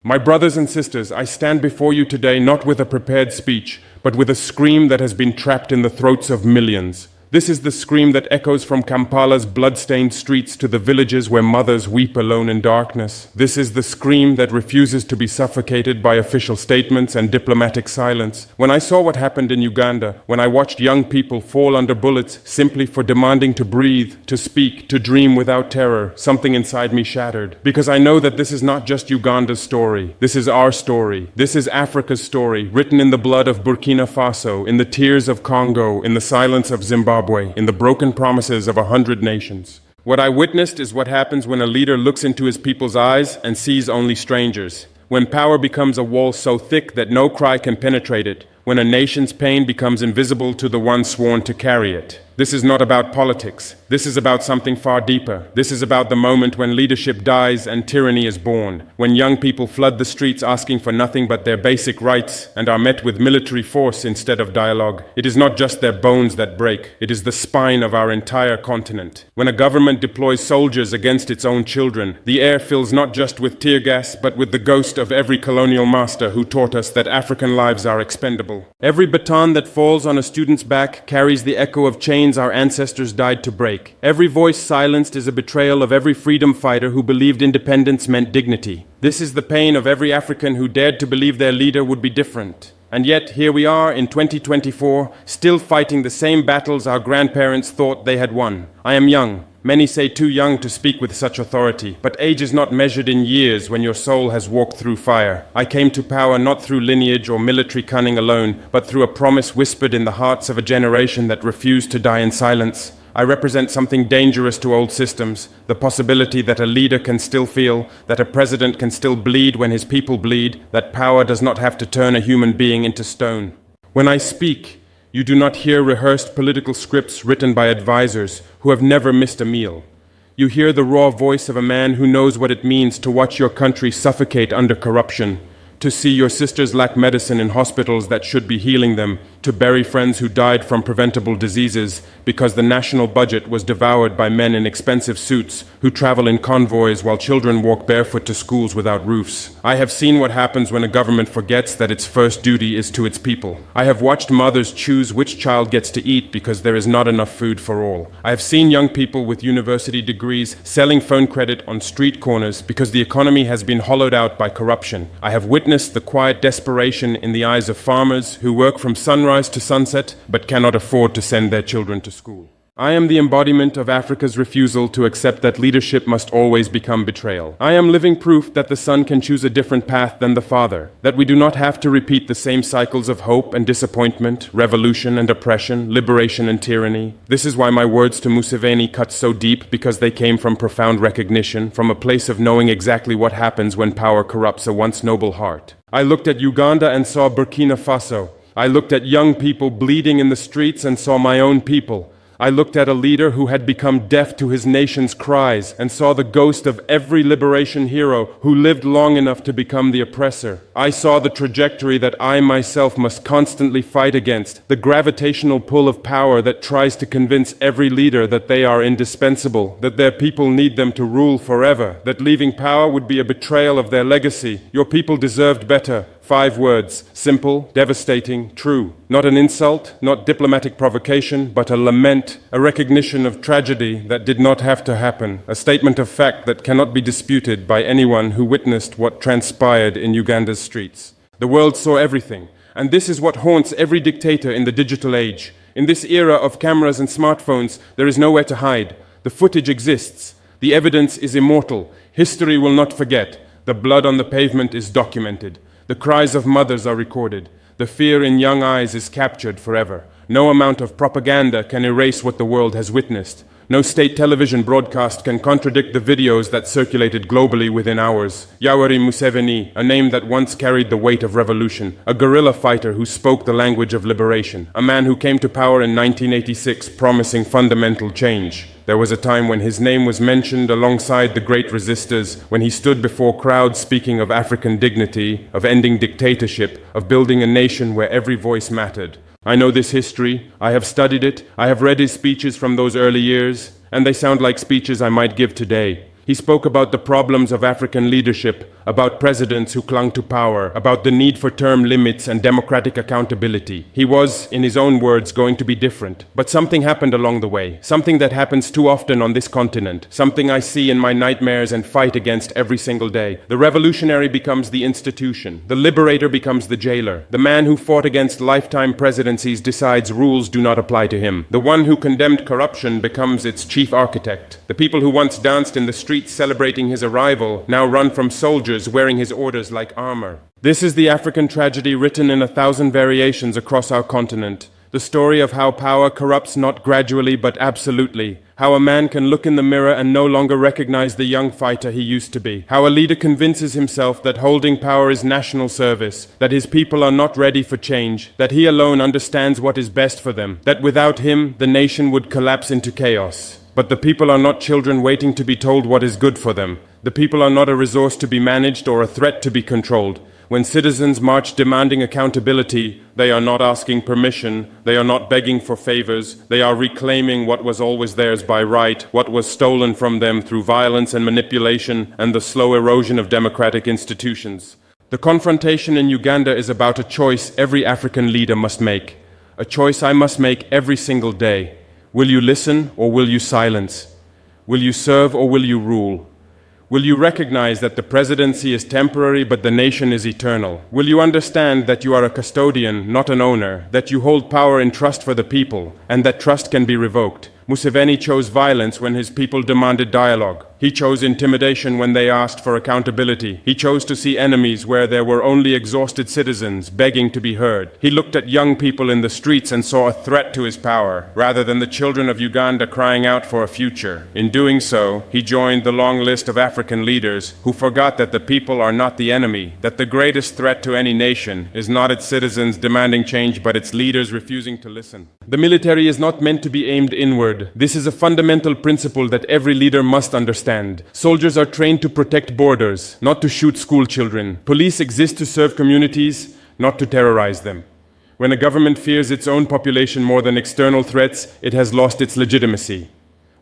My brothers and sisters, I stand before you today not with a prepared speech, but with a scream that has been trapped in the throats of millions. This is the scream that echoes from Kampala's blood-stained streets to the villages where mothers weep alone in darkness. This is the scream that refuses to be suffocated by official statements and diplomatic silence. When I saw what happened in Uganda, when I watched young people fall under bullets simply for demanding to breathe, to speak, to dream without terror, something inside me shattered. Because I know that this is not just Uganda's story. This is our story. This is Africa's story, written in the blood of Burkina Faso, in the tears of Congo, in the silence of Zimbabwe, in the broken promises of 100 nations. What I witnessed is what happens when a leader looks into his people's eyes and sees only strangers. When power becomes a wall so thick that no cry can penetrate it. When a nation's pain becomes invisible to the one sworn to carry it. This is not about politics. This is about something far deeper. This is about the moment when leadership dies and tyranny is born. When young people flood the streets asking for nothing but their basic rights and are met with military force instead of dialogue. It is not just their bones that break. It is the spine of our entire continent. When a government deploys soldiers against its own children, the air fills not just with tear gas, but with the ghost of every colonial master who taught us that African lives are expendable. Every baton that falls on a student's back carries the echo of chains our ancestors died to break. Every voice silenced is a betrayal of every freedom fighter who believed independence meant dignity. This is the pain of every African who dared to believe their leader would be different. And yet, here we are in 2024, still fighting the same battles our grandparents thought they had won. I am young. Many say too young to speak with such authority, but age is not measured in years when your soul has walked through fire. I came to power not through lineage or military cunning alone, but through a promise whispered in the hearts of a generation that refused to die in silence. I represent something dangerous to old systems, the possibility that a leader can still feel, that a president can still bleed when his people bleed, that power does not have to turn a human being into stone. When I speak, you do not hear rehearsed political scripts written by advisors who have never missed a meal. You hear the raw voice of a man who knows what it means to watch your country suffocate under corruption, to see your sisters lack medicine in hospitals that should be healing them, to bury friends who died from preventable diseases because the national budget was devoured by men in expensive suits who travel in convoys while children walk barefoot to schools without roofs. I have seen what happens when a government forgets that its first duty is to its people. I have watched mothers choose which child gets to eat because there is not enough food for all. I have seen young people with university degrees selling phone credit on street corners because the economy has been hollowed out by corruption. I have witnessed the quiet desperation in the eyes of farmers who work from sunrise to sunset but cannot afford to send their children to school. I am the embodiment of Africa's refusal to accept that leadership must always become betrayal. I am living proof that the son can choose a different path than the father, that we do not have to repeat the same cycles of hope and disappointment, revolution and oppression, liberation and tyranny. This is why my words to Museveni cut so deep, because they came from profound recognition, from a place of knowing exactly what happens when power corrupts a once noble heart. I looked at Uganda and saw Burkina Faso. I looked at young people bleeding in the streets and saw my own people. I looked at a leader who had become deaf to his nation's cries and saw the ghost of every liberation hero who lived long enough to become the oppressor. I saw the trajectory that I myself must constantly fight against, the gravitational pull of power that tries to convince every leader that they are indispensable, that their people need them to rule forever, that leaving power would be a betrayal of their legacy. Your people deserved better. 5 words, simple, devastating, true. Not an insult, not diplomatic provocation, but a lament, a recognition of tragedy that did not have to happen, a statement of fact that cannot be disputed by anyone who witnessed what transpired in Uganda's streets. The world saw everything, and this is what haunts every dictator in the digital age. In this era of cameras and smartphones, there is nowhere to hide. The footage exists. The evidence is immortal. History will not forget. The blood on the pavement is documented. The cries of mothers are recorded. The fear in young eyes is captured forever. No amount of propaganda can erase what the world has witnessed. No state television broadcast can contradict the videos that circulated globally within hours. Yoweri Museveni, a name that once carried the weight of revolution, a guerrilla fighter who spoke the language of liberation, a man who came to power in 1986 promising fundamental change. There was a time when his name was mentioned alongside the great resistors, when he stood before crowds speaking of African dignity, of ending dictatorship, of building a nation where every voice mattered. I know this history, I have studied it, I have read his speeches from those early years, and they sound like speeches I might give today. He spoke about the problems of African leadership, about presidents who clung to power, about the need for term limits and democratic accountability. He was, in his own words, going to be different. But something happened along the way, something that happens too often on this continent, something I see in my nightmares and fight against every single day. The revolutionary becomes the institution. The liberator becomes the jailer. The man who fought against lifetime presidencies decides rules do not apply to him. The one who condemned corruption becomes its chief architect. The people who once danced in the streets celebrating his arrival now run from soldiers wearing his orders like armor. This is the African tragedy written in 1,000 variations across our continent. The story of how power corrupts not gradually but absolutely. How a man can look in the mirror and no longer recognize the young fighter he used to be. How a leader convinces himself that holding power is national service, that his people are not ready for change, that he alone understands what is best for them, that without him the nation would collapse into chaos. But the people are not children waiting to be told what is good for them. The people are not a resource to be managed or a threat to be controlled. When citizens march demanding accountability, they are not asking permission, they are not begging for favors, they are reclaiming what was always theirs by right, what was stolen from them through violence and manipulation and the slow erosion of democratic institutions. The confrontation in Uganda is about a choice every African leader must make, a choice I must make every single day. Will you listen or will you silence? Will you serve or will you rule? Will you recognize that the presidency is temporary but the nation is eternal? Will you understand that you are a custodian, not an owner, that you hold power in trust for the people, and that trust can be revoked? Museveni chose violence when his people demanded dialogue. He chose intimidation when they asked for accountability. He chose to see enemies where there were only exhausted citizens begging to be heard. He looked at young people in the streets and saw a threat to his power, rather than the children of Uganda crying out for a future. In doing so, he joined the long list of African leaders who forgot that the people are not the enemy, that the greatest threat to any nation is not its citizens demanding change but its leaders refusing to listen. The military is not meant to be aimed inward. This is a fundamental principle that every leader must understand. Soldiers are trained to protect borders, not to shoot school children. Police exist to serve communities, not to terrorize them. When a government fears its own population more than external threats, it has lost its legitimacy.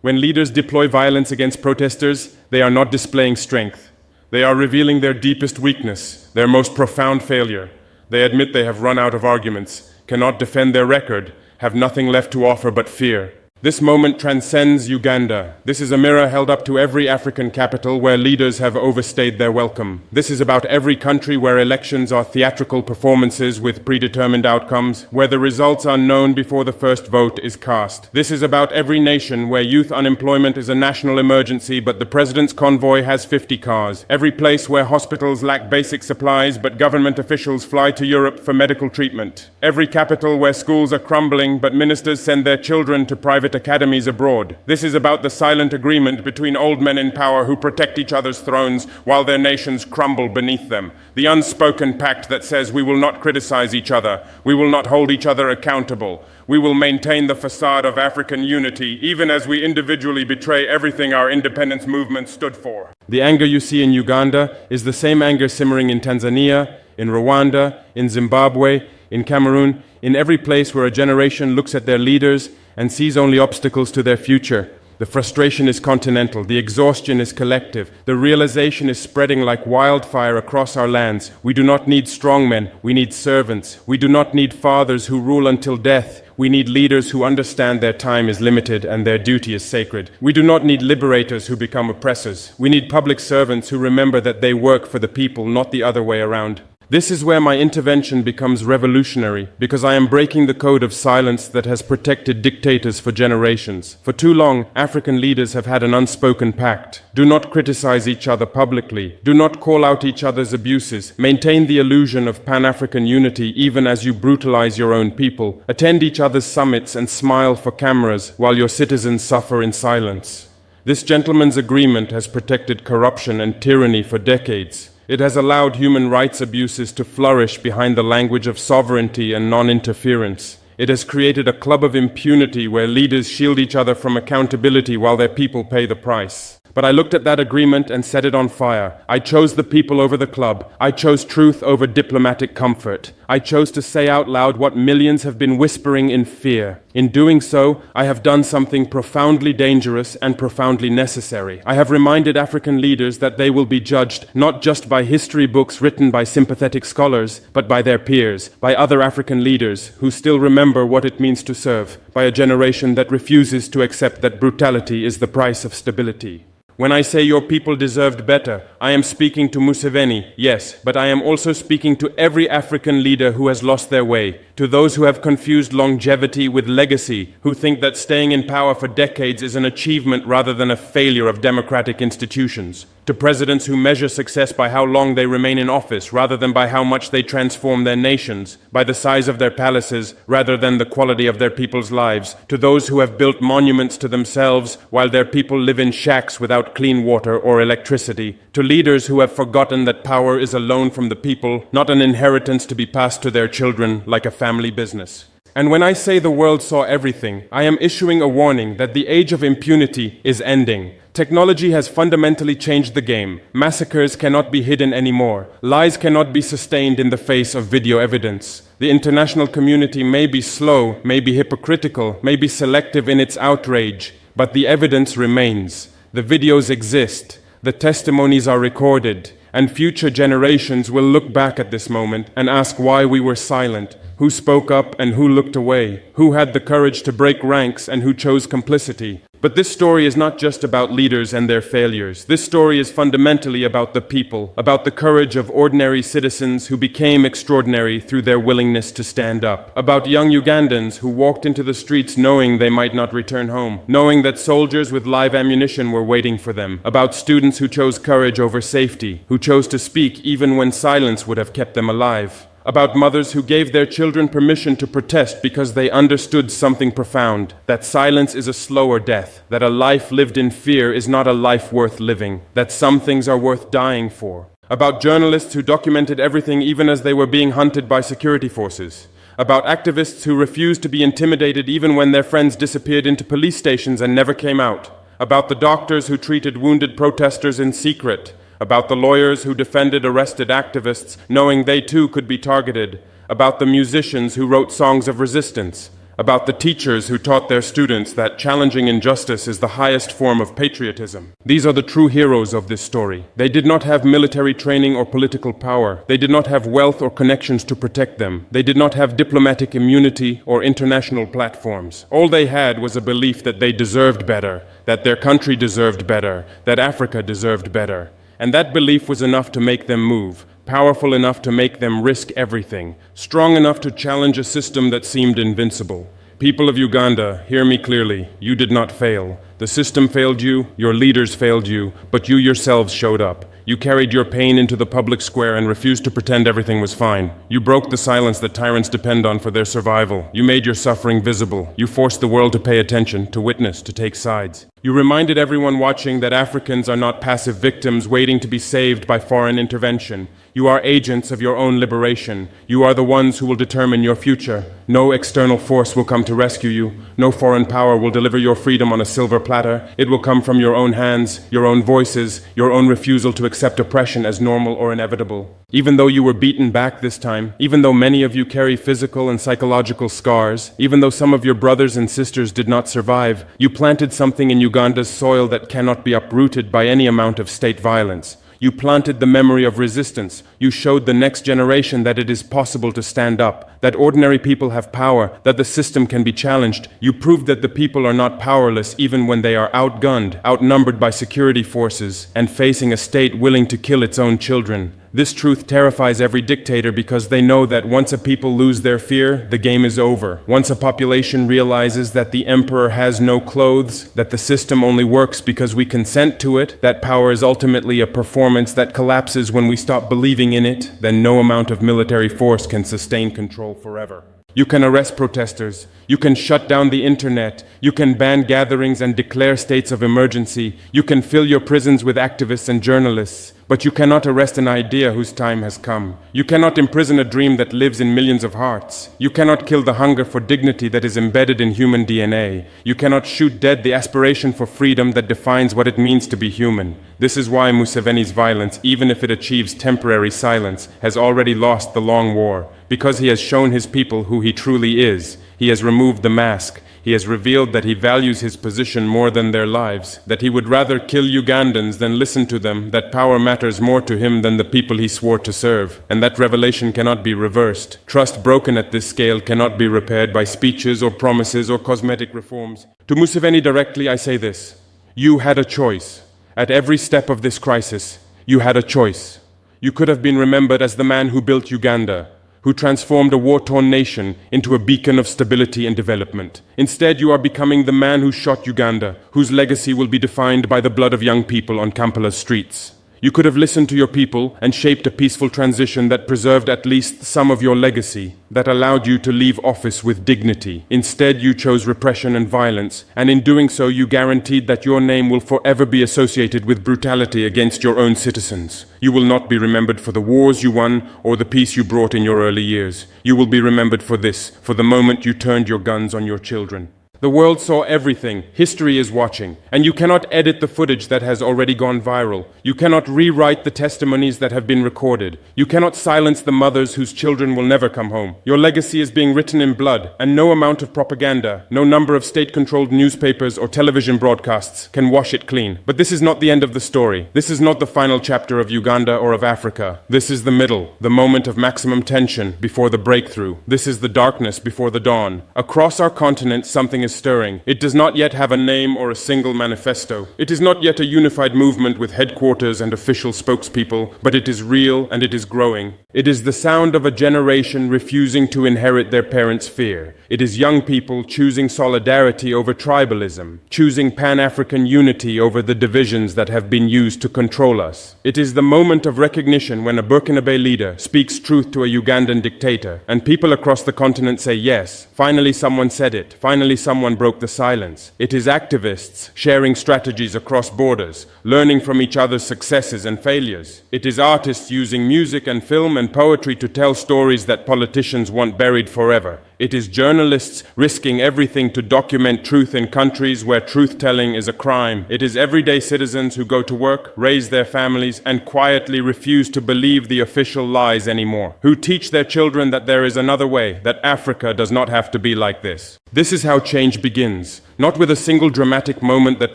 When leaders deploy violence against protesters, they are not displaying strength. They are revealing their deepest weakness, their most profound failure. They admit they have run out of arguments, cannot defend their record, have nothing left to offer but fear. This moment transcends Uganda. This is a mirror held up to every African capital where leaders have overstayed their welcome. This is about every country where elections are theatrical performances with predetermined outcomes, where the results are known before the first vote is cast. This is about every nation where youth unemployment is a national emergency but the president's convoy has 50 cars. Every place where hospitals lack basic supplies but government officials fly to Europe for medical treatment. Every capital where schools are crumbling but ministers send their children to private academies abroad. This is about the silent agreement between old men in power who protect each other's thrones while their nations crumble beneath them. The unspoken pact that says we will not criticize each other, we will not hold each other accountable, we will maintain the facade of African unity even as we individually betray everything our independence movement stood for. The anger you see in Uganda is the same anger simmering in Tanzania, in Rwanda, in Zimbabwe, in Cameroon, in every place where a generation looks at their leaders and sees only obstacles to their future. The frustration is continental, the exhaustion is collective, the realization is spreading like wildfire across our lands. We do not need strongmen, we need servants. We do not need fathers who rule until death. We need leaders who understand their time is limited and their duty is sacred. We do not need liberators who become oppressors. We need public servants who remember that they work for the people, not the other way around. This is where my intervention becomes revolutionary, because I am breaking the code of silence that has protected dictators for generations. For too long, African leaders have had an unspoken pact. Do not criticize each other publicly. Do not call out each other's abuses. Maintain the illusion of Pan-African unity even as you brutalize your own people. Attend each other's summits and smile for cameras while your citizens suffer in silence. This gentleman's agreement has protected corruption and tyranny for decades. It has allowed human rights abuses to flourish behind the language of sovereignty and non-interference. It has created a club of impunity where leaders shield each other from accountability while their people pay the price. But I looked at that agreement and set it on fire. I chose the people over the club. I chose truth over diplomatic comfort. I chose to say out loud what millions have been whispering in fear. In doing so, I have done something profoundly dangerous and profoundly necessary. I have reminded African leaders that they will be judged not just by history books written by sympathetic scholars, but by their peers, by other African leaders who still remember what it means to serve, by a generation that refuses to accept that brutality is the price of stability. When I say your people deserved better, I am speaking to Museveni, yes, but I am also speaking to every African leader who has lost their way, to those who have confused longevity with legacy, who think that staying in power for decades is an achievement rather than a failure of democratic institutions, to presidents who measure success by how long they remain in office rather than by how much they transform their nations, by the size of their palaces rather than the quality of their people's lives, to those who have built monuments to themselves while their people live in shacks without clean water or electricity, to leaders who have forgotten that power is a loan from the people, not an inheritance to be passed to their children like a family business. And when I say the world saw everything, I am issuing a warning that the age of impunity is ending. Technology has fundamentally changed the game. Massacres cannot be hidden anymore. Lies cannot be sustained in the face of video evidence. The international community may be slow, may be hypocritical, may be selective in its outrage, but the evidence remains. The videos exist. The testimonies are recorded. And future generations will look back at this moment and ask why we were silent, who spoke up and who looked away, who had the courage to break ranks and who chose complicity. But this story is not just about leaders and their failures. This story is fundamentally about the people, about the courage of ordinary citizens who became extraordinary through their willingness to stand up, about young Ugandans who walked into the streets knowing they might not return home, knowing that soldiers with live ammunition were waiting for them, about students who chose courage over safety, who chose to speak even when silence would have kept them alive, about mothers who gave their children permission to protest because they understood something profound, that silence is a slower death, that a life lived in fear is not a life worth living, that some things are worth dying for, about journalists who documented everything even as they were being hunted by security forces, about activists who refused to be intimidated even when their friends disappeared into police stations and never came out, about the doctors who treated wounded protesters in secret, about the lawyers who defended arrested activists, knowing they too could be targeted, about the musicians who wrote songs of resistance, about the teachers who taught their students that challenging injustice is the highest form of patriotism. These are the true heroes of this story. They did not have military training or political power. They did not have wealth or connections to protect them. They did not have diplomatic immunity or international platforms. All they had was a belief that they deserved better, that their country deserved better, that Africa deserved better. And that belief was enough to make them move, powerful enough to make them risk everything, strong enough to challenge a system that seemed invincible. People of Uganda, hear me clearly. You did not fail. The system failed you, your leaders failed you, but you yourselves showed up. You carried your pain into the public square and refused to pretend everything was fine. You broke the silence that tyrants depend on for their survival. You made your suffering visible. You forced the world to pay attention, to witness, to take sides. You reminded everyone watching that Africans are not passive victims waiting to be saved by foreign intervention. You are agents of your own liberation. You are the ones who will determine your future. No external force will come to rescue you. No foreign power will deliver your freedom on a silver platter. It will come from your own hands, your own voices, your own refusal to accept oppression as normal or inevitable. Even though you were beaten back this time, even though many of you carry physical and psychological scars, even though some of your brothers and sisters did not survive, you planted something in Uganda's soil that cannot be uprooted by any amount of state violence. You planted the memory of resistance. You showed the next generation that it is possible to stand up, that ordinary people have power, that the system can be challenged. You proved that the people are not powerless even when they are outgunned, outnumbered by security forces, and facing a state willing to kill its own children. This truth terrifies every dictator because they know that once a people lose their fear, the game is over. Once a population realizes that the emperor has no clothes, that the system only works because we consent to it, that power is ultimately a performance that collapses when we stop believing in it, then no amount of military force can sustain control forever. You can arrest protesters, you can shut down the internet, you can ban gatherings and declare states of emergency, you can fill your prisons with activists and journalists, But you cannot arrest an idea whose time has come. You cannot imprison a dream that lives in millions of hearts. You cannot kill the hunger for dignity that is embedded in human DNA. You cannot shoot dead the aspiration for freedom that defines what it means to be human. This is why Museveni's violence, even if it achieves temporary silence, has already lost the long war. Because he has shown his people who he truly is. He has removed the mask. He has revealed that he values his position more than their lives, that he would rather kill Ugandans than listen to them, that power matters more to him than the people he swore to serve, and that revelation cannot be reversed. Trust broken at this scale cannot be repaired by speeches or promises or cosmetic reforms. To Museveni directly I say this: you had a choice. At every step of this crisis, you had a choice. You could have been remembered as the man who built Uganda, who transformed a war-torn nation into a beacon of stability and development. Instead, you are becoming the man who shot Uganda, whose legacy will be defined by the blood of young people on Kampala's streets. You could have listened to your people and shaped a peaceful transition that preserved at least some of your legacy, that allowed you to leave office with dignity. Instead, you chose repression and violence, and in doing so, you guaranteed that your name will forever be associated with brutality against your own citizens. You will not be remembered for the wars you won or the peace you brought in your early years. You will be remembered for this, for the moment you turned your guns on your children. The world saw everything. History is watching. And you cannot edit the footage that has already gone viral. You cannot rewrite the testimonies that have been recorded. You cannot silence the mothers whose children will never come home. Your legacy is being written in blood, and no amount of propaganda, no number of state-controlled newspapers or television broadcasts can wash it clean. But this is not the end of the story. This is not the final chapter of Uganda or of Africa. This is the middle, the moment of maximum tension before the breakthrough. This is the darkness before the dawn. Across our continent, something is stirring. It does not yet have a name or a single manifesto. It is not yet a unified movement with headquarters and official spokespeople, but it is real and it is growing. It is the sound of a generation refusing to inherit their parents' fear. It is young people choosing solidarity over tribalism, choosing Pan-African unity over the divisions that have been used to control us. It is the moment of recognition when a Burkinabe leader speaks truth to a Ugandan dictator, and people across the continent say yes, finally someone said it, finally someone broke the silence. It is activists sharing strategies across borders, learning from each other's successes and failures. It is artists using music and film and poetry to tell stories that politicians want buried forever. It is journalists risking everything to document truth in countries where truth-telling is a crime. It is everyday citizens who go to work, raise their families, and quietly refuse to believe the official lies anymore, who teach their children that there is another way, that Africa does not have to be like this. This is how change begins, not with a single dramatic moment that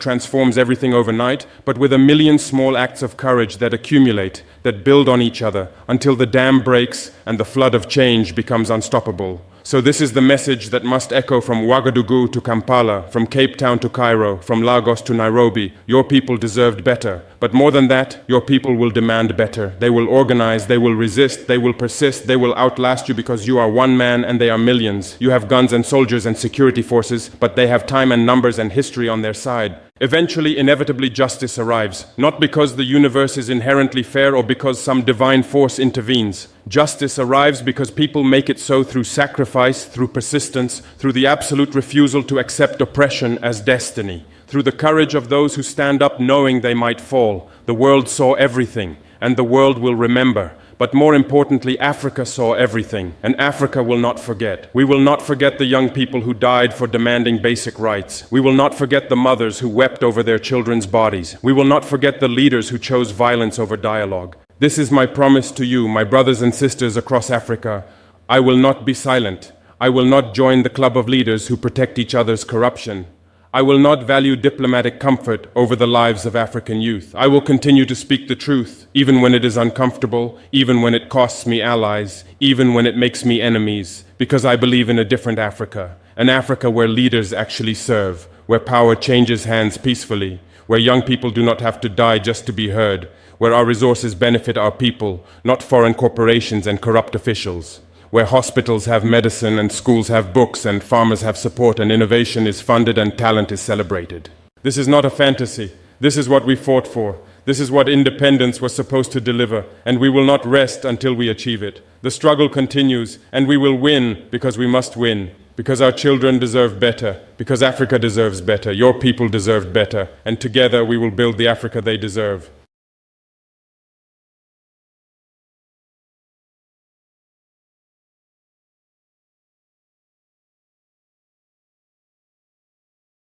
transforms everything overnight, but with a million small acts of courage that accumulate, that build on each other, until the dam breaks and the flood of change becomes unstoppable. So this is the message that must echo from Ouagadougou to Kampala, from Cape Town to Cairo, from Lagos to Nairobi. Your people deserved better. But more than that, your people will demand better. They will organize, they will resist, they will persist, they will outlast you because you are one man and they are millions. You have guns and soldiers and security forces, but they have time and numbers and history on their side. Eventually, inevitably, justice arrives, not because the universe is inherently fair or because some divine force intervenes. Justice arrives because people make it so through sacrifice, through persistence, through the absolute refusal to accept oppression as destiny, through the courage of those who stand up knowing they might fall. The world saw everything, and the world will remember. But more importantly, Africa saw everything, and Africa will not forget. We will not forget the young people who died for demanding basic rights. We will not forget the mothers who wept over their children's bodies. We will not forget the leaders who chose violence over dialogue. This is my promise to you, my brothers and sisters across Africa. I will not be silent. I will not join the club of leaders who protect each other's corruption. I will not value diplomatic comfort over the lives of African youth. I will continue to speak the truth, even when it is uncomfortable, even when it costs me allies, even when it makes me enemies, because I believe in a different Africa, an Africa where leaders actually serve, where power changes hands peacefully, where young people do not have to die just to be heard, where our resources benefit our people, not foreign corporations and corrupt officials, where hospitals have medicine and schools have books and farmers have support and innovation is funded and talent is celebrated. This is not a fantasy. This is what we fought for. This is what independence was supposed to deliver, and we will not rest until we achieve it. The struggle continues, and we will win because we must win, because our children deserve better, because Africa deserves better, your people deserve better, and together we will build the Africa they deserve.